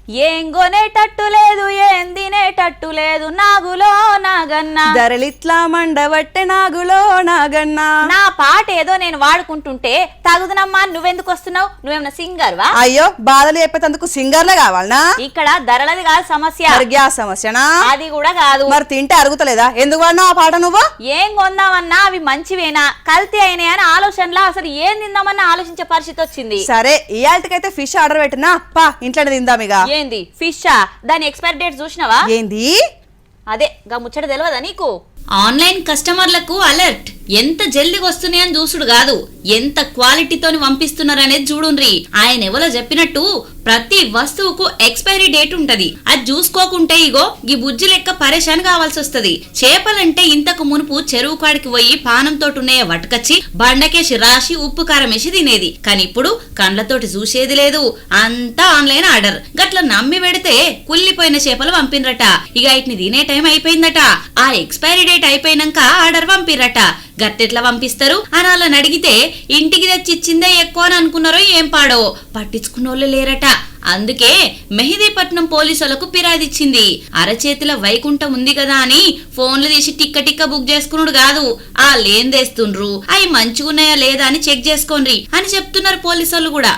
ఏం కొనేటట్టు లేదు ఏం తినేటట్టు లేదు నాగులో నాగన్న ధరలిట్లా మండవట్టె నాగులో నాగన్న. నా పాట ఏదో నేను వాడుకుంటుంటే తగుదనమ్మా నువ్వెందుకు వస్తున్నావు? నువ్వేమన్నా సింగర్ వా? అయ్యో బాధలు చెప్పేందుకు సింగర్లే కావాలనా? ఇక్కడ ధరలది కాదు సమస్య, గ్యాస్ సమస్యనా? అది కూడా కాదు. మరి తింటే అరుగుతలేదా? ఎందుకు వాడినావు ఆ పాట నువ్వు? ఏం కొందామన్నా అవి మంచివేనా కల్తీ అయినాయని ఆలోచనలా అసలు ఏం తిందామన్నా ఆలోచించే పరిస్థితి వచ్చింది. సరే ఇయాల్టికైతే ఫిష్ ఆర్డర్ పెట్టినా పా ఇంట్లో తిందాం ఇక. ఏంది ఫిషా? దాని ఎక్స్పైరీ డేట్ చూసినావా? ఏంది అదే గా ముచ్చట తెలియదా నీకు? ఆన్లైన్ కస్టమర్లకు అలర్ట్. ఎంత జల్దిగా వస్తున్నాయని చూసుడు కాదు, ఎంత క్వాలిటీతోని పంపిస్తున్నారనేది చూడుండ్రి. ఆయన ఎవరో చెప్పినట్టు ప్రతి వస్తువుకు ఎక్స్పైరీ డేట్ ఉంటది. అది చూసుకోకుంటే ఇగో ఈ బుజ్జి లెక్క పరేషాన్ కావాల్సి వస్తది. చేపలంటే ఇంతకు మునుపు చెరువు కాడికి పోయి పానంతో ఉన్నాయే వటకచ్చి బండకేసి రాసి ఉప్పు కారం వేసి తినేది. కానీ ఇప్పుడు కండ్లతోటి చూసేది లేదు, అంతా ఆన్లైన్ ఆర్డర్. గట్ల నమ్మి పెడితే కుళ్ళిపోయిన చేపలు పంపినరట. ఇక వీటిని తినే టైం అయిపోయిందట. ఆ ఎక్స్పైరీ డేట్ అయిపోయినాక ఆర్డర్ పంపిరట. గట్టెట్లా పంపిస్తారు అని వాళ్ళని అడిగితే ఇంటికి తెచ్చి ఇచ్చిందే ఎక్కువ అని అనుకున్నారో ఏం పాడో పట్టించుకున్నోళ్ళు లేరట. అందుకే మెహిదీపట్నం పోలీసులకు ఫిర్యాదిచ్చింది. అరచేతిలో వైకుంఠం ఉంది కదా అని ఫోన్లు తీసి టిక్క బుక్ చేసుకున్నాడు కాదు, ఆ లేందేస్తుండ్రు అవి మంచిగున్నాయా లేదా అని చెక్ చేసుకోండి అని చెప్తున్నారు పోలీసులు కూడా.